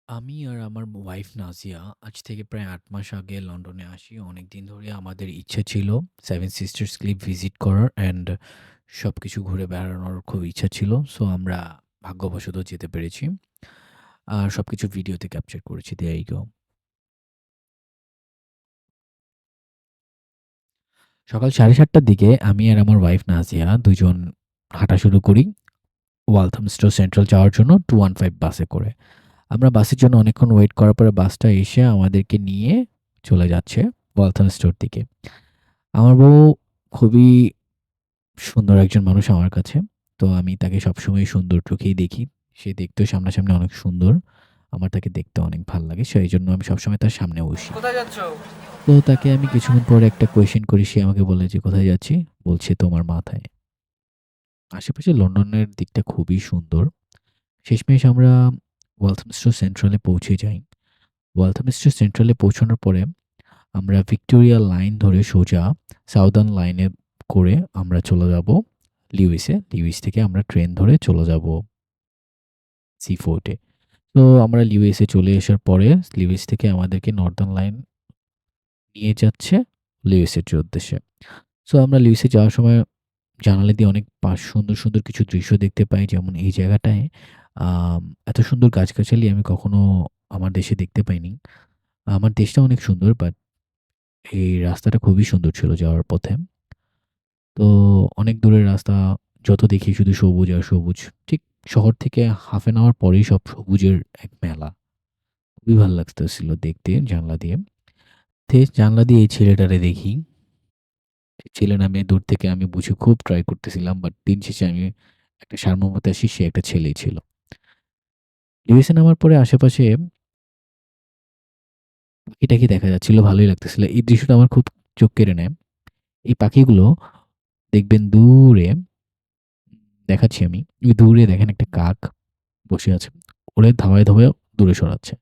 আমি আর আমার ওয়াইফ নাজিয়া আজ থেকে প্রায় ৮ মাস আগে লন্ডনে আসি। অনেকদিন ধরে আমাদের ইচ্ছে ছিল সেভেন সিস্টার্স ক্লিফ ভিজিট করার অ্যান্ড সবকিছু ঘুরে বেড়ানোর খুব ইচ্ছা ছিল। সো আমরা ভাগ্যবশত যেতে পেরেছি। আর সবকিছু ভিডিওতে ক্যাপচার করেছি। There you go. সকাল ৭:৩০ টার দিকে আমি আর আমার ওয়াইফ নাজিয়া ২ জন হাঁটা শুরু করি ওয়ালথামস্টো সেন্ট্রাল যাওয়ার জন্য 215 বাসে করে। আমরা বাসের জন্য অনেকক্ষণ ওয়েট করার পরে বাসটা এসে আমাদেরকে নিয়ে চলে যাচ্ছে ওয়ালথামস্টোর দিকে। আমার বউ খুবই সুন্দর একজন মানুষ আমার কাছে। তো আমি তাকে সবসময় সুন্দর চোখেই দেখি। সে দেখতেও সামনাসামনি অনেক সুন্দর। আমার তাকে দেখতে অনেক ভাল লাগে। সো এইজন্য আমি সবসময় তার সামনে বসি। কোথায় যাচ্ছ? তো তাকে আমি কিছুক্ষণ পরে একটা কোয়েশ্চেন করি। সে আমাকে বলে যে, "কোথায় যাচ্ছি?" বলছে, "তোমার মাথায়।" আশেপাশে লন্ডনের দিকটা খুবই সুন্দর। শেষমেশ আমরা ওয়ালথামস্টো সেন্ট্রালে পৌঁছে যাই। ওয়ালথামস্টো সেন্ট্রালে পৌঁছানোর পরে আমরা ভিক্টোরিয়া লাইন ধরে সোজা সাউদার্ন লাইনে করে আমরা চলে যাব লিউইসে। লিউইস থেকে আমরা ট্রেন ধরে চলে যাব সি-ফোর্টে। তো আমরা লিউইসে চলে আসার পরে লিউইস থেকে আমাদেরকে নর্দার্ন লাইন নিয়ে যাচ্ছে লিউইসের উদ্দেশ্যে। সো আমরা লিউইসে যাওয়ার সময় জানালা দিয়ে অনেক সুন্দর, সুন্দর কিছু দৃশ্য দেখতে পাই। যেমন এই জায়গাটায় আম এত সুন্দর গাছগাছালি আমি কখনো আমার দেশে দেখতে পাইনি। আমার দেশটা অনেক সুন্দর বাট এই রাস্তাটা খুবই সুন্দর ছিল যাওয়ার পথে। তো অনেক দূরের রাস্তা, যত দেখি শুধু সবুজ আর সবুজ। ঠিক শহর থেকে হাফ অ্যান আওয়ার পরেই সব সবুজের এক মেলা। খুবই ভাল লাগতেছিল দেখতে জানলা দিয়ে। জানলা দিয়ে এই ছেলেটারে দেখি। ছেলে না মেয়ে দূর থেকে আমি বুঝে খুব ট্রাই করতেছিলাম। বাট দিন শেষে আমি একটা সারমর্মতে আসি সে একটা ছেলেই ছিল। লিভিংস্টন নামার পরে আশেপাশে পাখি-টাখি দেখা যাচ্ছিল, ভালোই লাগতেছিল। এই দৃশ্যটা আমার খুব চোখ কেড়ে নেয়। এই পাখিগুলো দেখবেন দূরে দেখাচ্ছি আমি। ওই দূরে দেখেন একটা কাক বসে আছে। ওরে ধাওয়ায়, ধাওয়ায় দূরে সরাচ্ছে।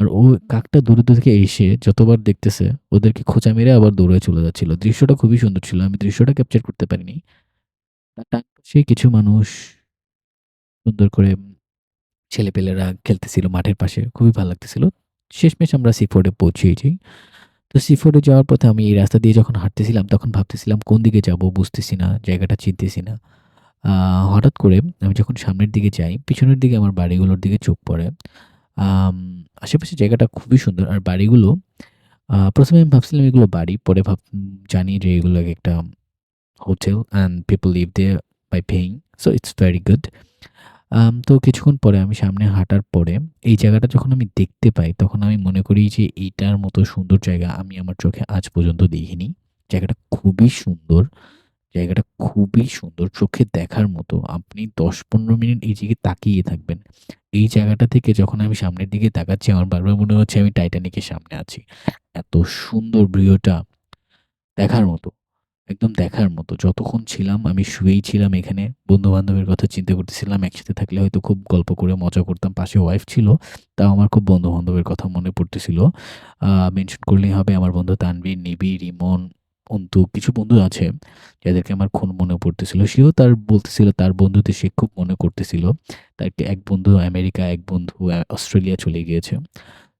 আর ও কাকটা দূরে, দূর থেকে এসে যতবার দেখতেছে ওদেরকে খোঁচা মেরে আবার দৌড়ে চলে যাচ্ছিল। দৃশ্যটা খুবই সুন্দর ছিল। আমি দৃশ্যটা ক্যাপচার করতে পারিনি। তার ডান পাশে কিছু মানুষ সুন্দর করে ছেলেপেলেরা খেলতেছিল মাঠের পাশে। খুবই ভাল লাগতেছিল। শেষমেশ আমরা সি-ফোর্ডে পৌঁছেই যাই। তো সি-ফোর্ডে যাওয়ার পথে আমি এই রাস্তা দিয়ে যখন হাঁটতেছিলাম তখন ভাবতেছিলাম কোন দিকে যাবো বুঝতেছি না। জায়গাটা চিনতেছি না। আ হঠাৎ করে আমি যখন সামনের দিকে যাই, পিছনের দিকে আমার বাড়িগুলোর দিকে চোখ পড়ে। আম আশেপাশের জায়গাটা খুবই সুন্দর। আর বাড়িগুলো ১ম এ আমি ভাবছিলাম এগুলো বাড়ি। পরে জানি যে এগুলো একেকটা hotel and people live there by paying. So it's very good. তো কিছুক্ষণ পরে আমি সামনে হাঁটার পরে এই জায়গাটা যখন আমি দেখতে পাই, তখন আমি মনে করি যে এইটার মতো সুন্দর জায়গা আমি আমার চোখে আজ পর্যন্ত দেখিনি। জায়গাটা খুবই সুন্দর। জায়গাটা খুবই সুন্দর। চোখে দেখার মতো। আপনি ১০-১৫ মিনিট এই দিকে তাকিয়ে থাকবেন। এই জায়গাটা থেকে যখন আমি সামনের দিকে তাকাচ্ছি, আমার বারবার মনে হচ্ছে আমি টাইটানিকের সামনে আছি। এত সুন্দর ভিউটা দেখার মতো। একদম দেখার মতো। যতক্ষণ ছিলাম আমি শুয়েই ছিলাম এখানে। বন্ধু-বান্ধবের কথা চিন্তা করতেছিলাম। একসাথে থাকলে হয়তো খুব গল্প করে মজা করতাম। পাশে ওয়াইফ ছিল। তাও আমার খুব বন্ধু-বান্ধবের কথা মনে পড়তেছিল। মেনশন করলেই হবে আমার বন্ধু তানভীর, নিবিড়, ইমন, অন্তু কিছু বন্ধু আছে যাদেরকে আমার খুব মনে পড়তেছিল। সেও তার বলতেছিল তার বন্ধুদের সে খুব মনে করতেছিল। তার এক বন্ধু আমেরিকা, এক বন্ধু অস্ট্রেলিয়া চলে গিয়েছে।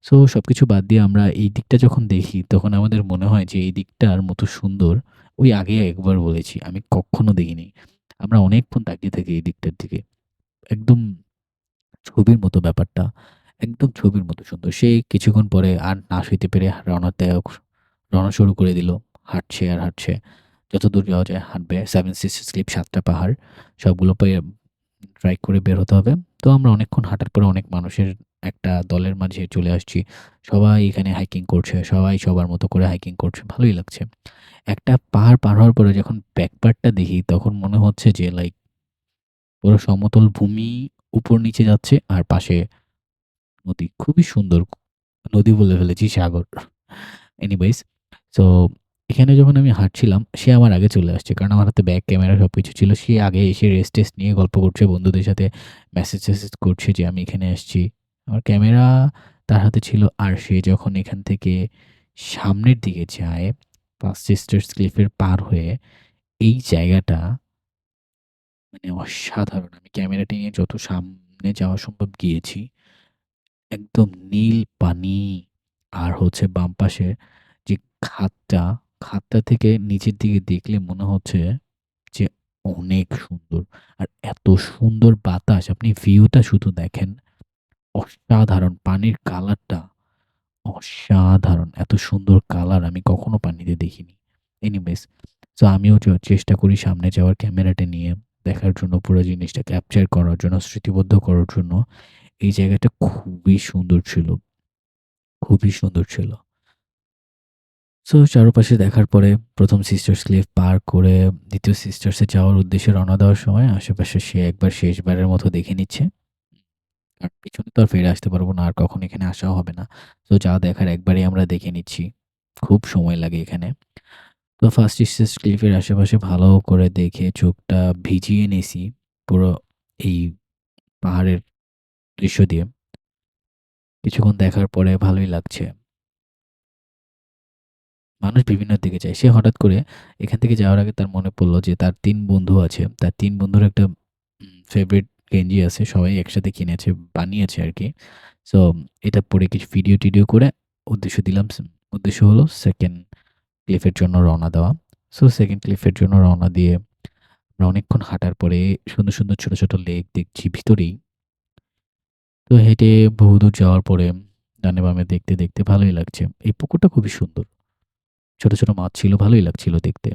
সো সবকিছু বাদ দিয়ে আমরা এই দিকটা যখন দেখি তখন আমাদের মনে হয় যে এই দিকটার মতো সুন্দর ওই আগে একবার বলেছি আমি কক্ষনো দেখিনি। আমরা অনেকক্ষণ তাকিয়ে থাকি এই দিকটার দিকে। একদম ছবির মতো ব্যাপারটা। একদম ছবির মতো সুন্দর। সে কিছুক্ষণ পরে আর না সইতে পেরে রওনা শুরু করে দিল। হাঁটছে আর হাঁটছে। যতদূর যাওয়া যায় হাঁটবে। সেভেন সিস্টার্স ক্লিফ ৭ টা পাহাড়। সবগুলো ট্রাই করে বের হতে হবে। তো আমরা অনেকক্ষণ হাঁটার পরে অনেক মানুষের একটা দলের মাঝে চলে আসছি। সবাই এখানে হাইকিং করছে। সবাই সবার মতো করে হাইকিং করছে। ভালোই লাগছে। একটা পাহাড় পার হওয়ার পরে যখন ব্যাক পার্টটা দেখি তখন মনে হচ্ছে যে লাইক পুরো সমতল ভূমি উপর নিচে যাচ্ছে আর পাশে নদী। খুবই সুন্দর। নদী বলে ফেলেছি সাগর। এনিওয়েজ সো এখানে যখন আমি হাঁটছিলাম সে আমার আগে চলে আসছে। কারণ আমার হাতে ব্যাগ ক্যামেরা সবকিছু ছিল। সে আগে এসে রেস্ট-টেস্ট নিয়ে গল্প করছে বন্ধুদের সাথে মেসেজ-টেসেজ করছে যে আমি এখানে আসছি। আমার ক্যামেরা তার হাতে ছিল। আর সে যখন এখান থেকে সামনের দিকে যায় ৫ সিস্টার্স ক্লিফ এর পার হয়ে এই জায়গাটা মানে অসাধারণ। আমি ক্যামেরাটা নিয়ে যত সামনে যাওয়া সম্ভব গিয়েছি। একদম নীল পানি। আর হচ্ছে বাম পাশে যে খাতটা, খাতটা থেকে নিচের দিকে দেখলে মনে হচ্ছে যে অনেক সুন্দর। আর এত সুন্দর বাতাস, আপনি ভিউটা শুধু দেখেন। অসাধারণ পানির কালারটা অসাধারণ। এত সুন্দর কালার আমি কখনো পানিতে দেখিনি। এনিওয়েজ, সো আমিও চেষ্টা করি সামনে যাওয়ার ক্যামেরাটা নিয়ে দেখার জন্য, পুরো জিনিসটা ক্যাপচার করার জন্য, স্মৃতিবদ্ধ করার জন্য। এই জায়গাটা খুবই সুন্দর ছিল, খুবই সুন্দর ছিল। সো চারপাশে দেখার পরে ১ম সিস্টার্স ক্লিফ পার করে ২য় সিস্টার্স এ যাওয়ার উদ্দেশ্যে রওনা দেওয়ার সময় আশেপাশে সে একবার শেষবারের মতো দেখে নিচ্ছে। আর পিছনে তো আর ফিরে আসতে পারব না। আর কখনো এখানে আসাও হবে না। সো যা দেখার একবারেই আমরা দেখে নিচ্ছি। খুব সময় লাগে এখানে। তো ফার্স্ট স্টেজ ক্লিফের আশেপাশে ভালো করে দেখে চোখটা ভিজিয়ে নিছি পুরো এই পাহাড়ের দৃশ্য দিয়ে। কিছুক্ষণ দেখার পরে ভালোই লাগছে। মানুষ বিভিন্ন দিকে যায়। সে হঠাৎ করে এখান থেকে যাওয়ার আগে তার মনে পড়ল যে তার ৩ বন্ধু আছে। তার ৩ বন্ধুর একটা ফেভারিট গেঞ্জি আছে। সবাই একসাথে কিনেছে, বানিয়েছে আরকি। সো এটা পরে কিছু ভিডিও-টিডিও করে উদ্দেশ্য হলো 2nd ক্লিফের জন্য রওনা দেওয়া। সো 2nd ক্লিফের জন্য রওনা দিয়ে আমরা অনেকক্ষণ হাঁটার পরে সুন্দর, সুন্দর ছোট, ছোট লেক দেখছি ভিতরেই। তো হেঁটে বহুদূর যাওয়ার পরে ডানে বামে দেখতে, দেখতে ভালোই লাগছে। এই পুকুরটা খুবই সুন্দর। ছোট, ছোট মাছ ছিল, ভালোই লাগছিল দেখতে।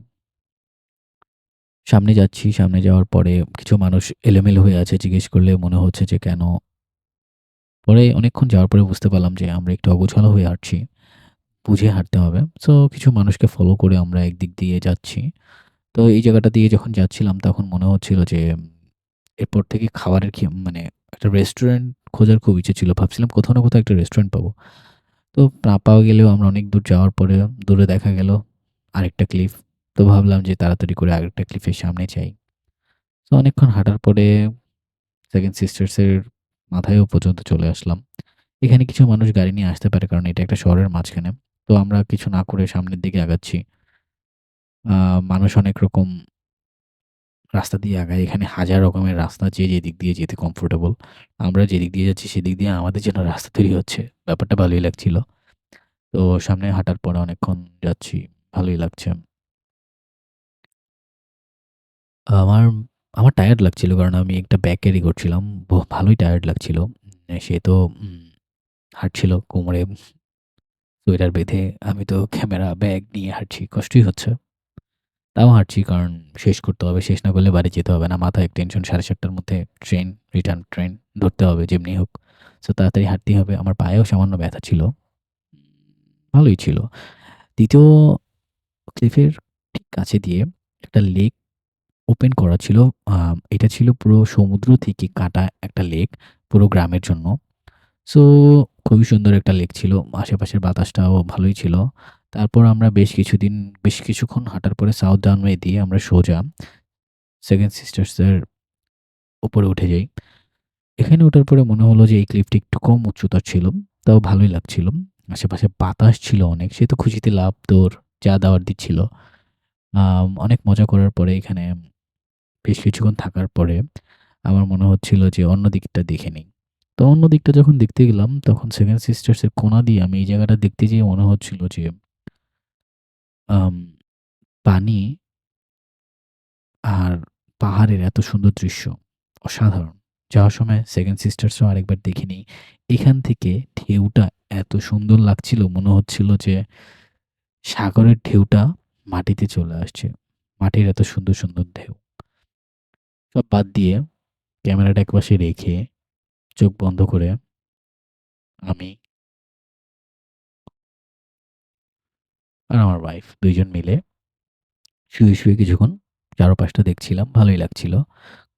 সামনে যাচ্ছি, সামনে যাওয়ার পরে কিছু মানুষ এলোমেলো হয়ে আছে। জিজ্ঞেস করলে মনে হচ্ছে যে কেন? পরে অনেকক্ষণ যাওয়ার পরে বুঝতে পারলাম যে আমরা একটু অগোছালো হয়ে হাঁটছি। বুঝে হাঁটতে হবে। সো কিছু মানুষকে ফলো করে আমরা একদিক দিয়ে যাচ্ছি। তো এই জায়গাটা দিয়ে যখন যাচ্ছিলাম তখন মনে হচ্ছিল যে এরপর থেকে খাবারের মানে একটা রেস্টুরেন্ট খোঁজার খুব ইচ্ছে ছিল। ভাবছিলাম কোথাও না কোথাও একটা রেস্টুরেন্ট পাবো। তো না পাওয়া গেলেও আমরা অনেক দূর যাওয়ার পরে দূরে দেখা গেল আরেকটা ক্লিফ। তো ভাবলাম যে তাড়াতাড়ি করে আরেকটা ক্লিফের সামনে যাই। তো অনেকক্ষণ হাঁটার পরে সেকেন্ড সিস্টার্স এর মাথায়ও পর্যন্ত চলে আসলাম। এখানে কিছু মানুষ গাড়ি নিয়ে আসতে পারে কারণ এটা একটা শহরের মাঝখানে। তো আমরা কিছু না করে সামনের দিকে আগাচ্ছি। আ মানুষ অনেক রকম রাস্তা দিয়ে আগায়। এখানে হাজার রকমের রাস্তা, যে যেদিক দিয়ে যেতে কমফোর্টেবল। আমরা যেদিক দিয়ে যাচ্ছি সেদিক দিয়ে আমাদের জন্য রাস্তা তৈরি হচ্ছে। ব্যাপারটা ভালোই লাগছিল। তো সামনে হাঁটার পরে অনেকক্ষণ যাচ্ছি। ভালোই লাগছে। আমার আমার টায়ার্ড লাগছিল কারণ আমি একটা ব্যাগ ক্যারি করছিলাম। ভালোই টায়ার্ড লাগছিল। সে তো হাঁটছিল কোমরে সোয়েটার বেঁধে। আমি তো ক্যামেরা, ব্যাগ নিয়ে হাঁটছি। কষ্টই হচ্ছে। তাও হাঁটছি কারণ শেষ করতে হবে। শেষ না করলে বাড়ি যেতে হবে না। মাথায় এক টেনশন, 7:30 টার মধ্যে ট্রেন, রিটার্ন ট্রেন ধরতে হবে যেমনি হোক। সো তাড়াতাড়ি হাঁটতেই হবে। আমার পায়েও সামান্য ব্যথা ছিল। ভালোই ছিল। ২য় ক্লিফের ঠিক কাছে দিয়ে একটা লেক ওপেন করা ছিল। এটা ছিল পুরো সমুদ্র থেকে কাটা একটা লেক, পুরো গ্রামের জন্য। সো খুবই সুন্দর একটা লেক ছিল। আশেপাশের বাতাসটাও ভালোই ছিল। তারপর আমরা বেশ কিছুক্ষণ হাঁটার পরে সাউথ ডানওয়ে দিয়ে আমরা সোজা সেকেন্ড সিস্টার্স এর উপরে উঠে যাই। এখানে ওঠার পরে মনে হলো যে এই ক্লিফটি একটু কম উচ্চতার ছিল। তাও ভালোই লাগছিল। আশেপাশে বাতাস ছিল অনেক। সে তো খুশিতে লাফ দৌড় যা দেওয়ার দিচ্ছিল। অনেক মজা করার পরে এখানে বেশ কিছুক্ষণ থাকার পরে আমার মনে হচ্ছিল যে অন্য দিকটা দেখে নেই। তো অন্য দিকটা যখন দেখতে গেলাম তখন সেকেন্ড সিস্টার্স এর কোণা দিয়ে আমি এই জায়গাটা দেখতে যেয়ে মনে হচ্ছিল যে আম পানি আর পাহাড়ের এত সুন্দর দৃশ্য অসাধারণ। যাওয়ার সময় সেকেন্ড সিস্টার্সও আরেকবার দেখে নেই। এখান থেকে ঢেউটা এত সুন্দর লাগছিল মনে হচ্ছিল যে সাগরের ঢেউটা মাটিতে চলে আসছে। মাটির এত সুন্দর, সুন্দর ঢেউ। সব বাদ দিয়ে ক্যামেরাটা একপাশে রেখে চোখ বন্ধ করে আমি আর আমার ওয়াইফ ২ জন মিলে শুয়ে, শুয়ে কিছুক্ষণ চারপাশটা দেখছিলাম। ভালোই লাগছিল।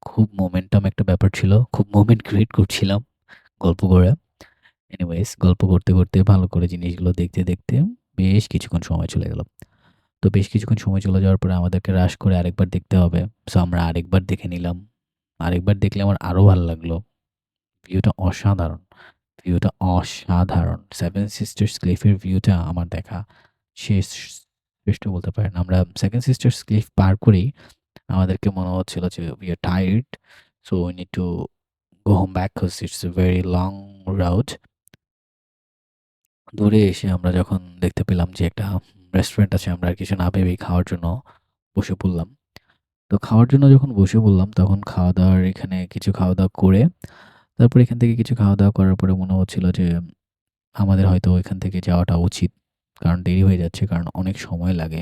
খুব মোমেন্টাম একটা ব্যাপার ছিল। খুব মোমেন্ট ক্রিয়েট করছিলাম গল্প করে। এনিওয়েজ গল্প করতে, করতে ভালো করে জিনিসগুলো দেখতে, দেখতে বেশ কিছুক্ষণ সময় চলে গেল। তো বেশ কিছুক্ষণ সময় চলে যাওয়ার পরে আমাদেরকে রাশ করে আরেকবার দেখতে হবে। সো আমরা আরেকবার দেখে নিলাম। আরেকবার দেখলে আমার আরো ভাল লাগলো। ভিউটা অসাধারণ। ভিউটা অসাধারণ। সেভেন সিস্টার্স ক্লিফের ভিউটা আমার দেখা শেষ শ্রেষ্ঠ বলতে পারেন। আমরা সেকেন্ড সিস্টার্স ক্লিফ পার করেই আমাদেরকে মনে হচ্ছিল যে we are tired, so we need to go home back 'cause it's a very long route. দূরে এসে আমরা যখন দেখতে পেলাম যে একটা রেস্টুরেন্ট আছে, আমরা আর কিছু না ভেবেই খাওয়ার জন্য বসে পড়লাম। তো খাওয়ার জন্য যখন বসে পড়লাম, তখন খাওয়া-দাওয়ার এখানে কিছু খাওয়া-দাওয়া করে, তারপর এখান থেকে কিছু খাওয়া-দাওয়া করার পরে মনে হচ্ছিল যে আমাদের হয়তো এখান থেকে যাওয়াটা উচিত। কারণ দেরি হয়ে যাচ্ছে, কারণ অনেক সময় লাগে।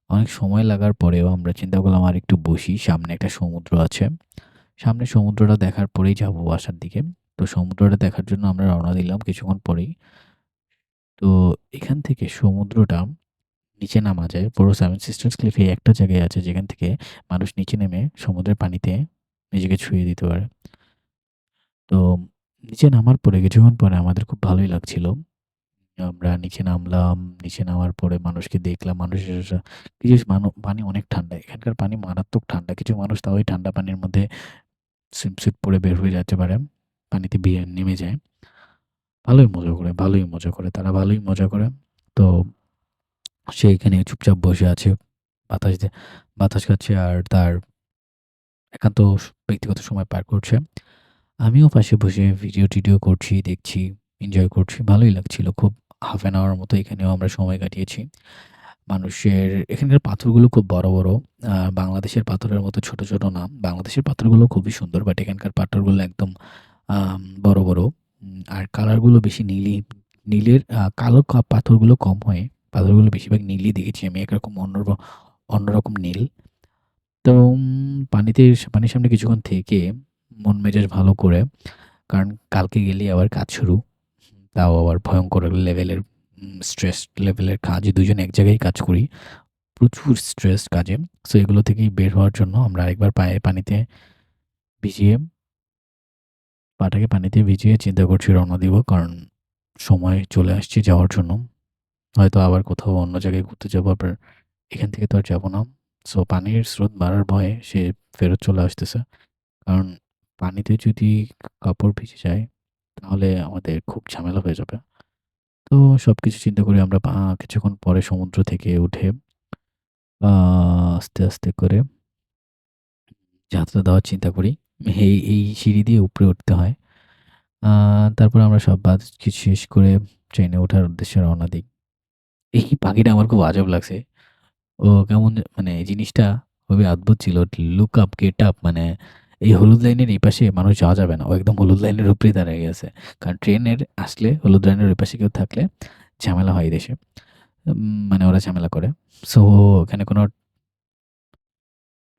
অনেক সময় লাগার পরেও আমরা চিন্তা করলাম আরেকটু বসি। সামনে একটা সমুদ্র আছে। সামনে সমুদ্রটা দেখার পরেই যাবো বাসার দিকে। তো সমুদ্রটা দেখার জন্য আমরা রওনা দিলাম কিছুক্ষণ পরেই। তো এখান থেকে সমুদ্রটা নিচে নামা যায়। পুরো সেভেন সিস্টার্স ক্লিফ এই একটা জায়গায় আছে যেখান থেকে মানুষ নিচে নেমে সমুদ্রের পানিতে নিজেকে ছুঁয়ে দিতে পারে। তো নিচে নামার পরে কিছুক্ষণ পরে আমাদের খুব ভালোই লাগছিল। আমরা নিচে নামলাম। নিচে নামার পরে মানুষকে দেখলাম। মানুষের কিছু পানি অনেক ঠান্ডা। এখানকার পানি মারাত্মক ঠান্ডা। কিছু মানুষ তাও ওই ঠান্ডা পানির মধ্যে সুইমস্যুট পরে বের হয়ে যেতে পারে। পানিতে নেমে যায়। ভালোই মজা করে। তারা ভালোই মজা করে। তো সে এখানে চুপচাপ বসে আছে। বাতাস দে বাতাস খাচ্ছে আর তার একান্ত ব্যক্তিগত সময় পার করছে। আমিও পাশে বসে ভিডিও-টিডিও করছি, দেখছি, এনজয় করছি। ভালোই লাগছিল। খুব হাফ অ্যান আওয়ার মতো এখানেও আমরা সময় কাটিয়েছি। মানুষের এখানকার পাথরগুলো খুব বড়, বড়। বাংলাদেশের পাথরের মতো ছোট, ছোট না। বাংলাদেশের পাথরগুলো খুবই সুন্দর। বাট এখানকার পাথরগুলো একদম বড়, বড়। আর কালারগুলো বেশি নীলই। নীলের কালো পাথরগুলো কম হয়। পাথরগুলো বেশিরভাগ নীলই দেখেছি আমি। একরকম অন্যরকম নীল। তো পানির সামনে কিছুক্ষণ থেকে মন মেজাজ ভালো করে, কারণ কালকে গেলেই আবার কাজ শুরু। তাও আবার ভয়ংকর লেভেলের স্ট্রেস লেভেলের কাজ। ২ জন এক জায়গায় কাজ করি। প্রচুর স্ট্রেস কাজে। সো এগুলো থেকেই বের হওয়ার জন্য আমরা আরেকবার পানিতে ভিজিয়ে পাটাকে পানিতে ভিজিয়ে চিন্তা করছি রওনা দিব। কারণ সময় চলে আসছে যাওয়ার জন্য। হয়তো আবার কোথাও অন্য জায়গায় ঘুরতে যাবো। আবার এখান থেকে তো আর যাবো না। সো পানির স্রোত বাড়ার ভয়ে সে ফেরত চলে আসতেছে। কারণ পানিতে যদি কাপড় ভিজে যায় তাহলে আমাদের খুব ঝামেলা হয়ে যাবে। তো সবকিছু চিন্তা করে আমরা কিছুক্ষণ পরে সমুদ্র থেকে উঠে আ আস্তে করে যাত্রা দেওয়ার চিন্তা করি। এই সিঁড়ি দিয়ে উপরে উঠতে হয়। আ তারপর আমরা সব কিছু শেষ করে ট্রেনে ওঠার উদ্দেশ্যে রওনা দেই। এই পাখিটা আমার খুব আজব লাগছে। ও কেমন মানে জিনিসটা খুবই অদ্ভুত ছিল। লুক আপ, গেট আপ মানে এই হলুদ লাইনের এই পাশে মানুষ যাওয়া যাবে না। ও একদম হলুদ লাইনের উপরেই দাঁড়ায় গেছে। কারণ ট্রেনের আসলে হলুদ লাইনের ওই পাশে কেউ থাকলে ঝামেলা হয় এই দেশে। মানে ওরা ঝামেলা করে। সো ওখানে কোনো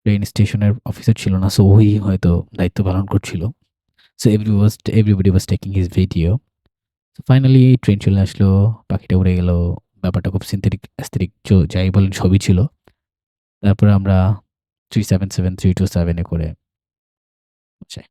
ট্রেন স্টেশনের অফিসার ছিল না। সো ওই হয়তো দায়িত্ব পালন করছিল। So everybody was taking his video. তো ফাইনালি ট্রেন চলে আসলো। পাখিটা উড়ে গেল। ব্যাপারটা খুব সিনথেটিক অ্যাস্থেটিক যাই বলেন সবই ছিল। তারপরে আমরা 377, 327 এ করে পৌঁছাই।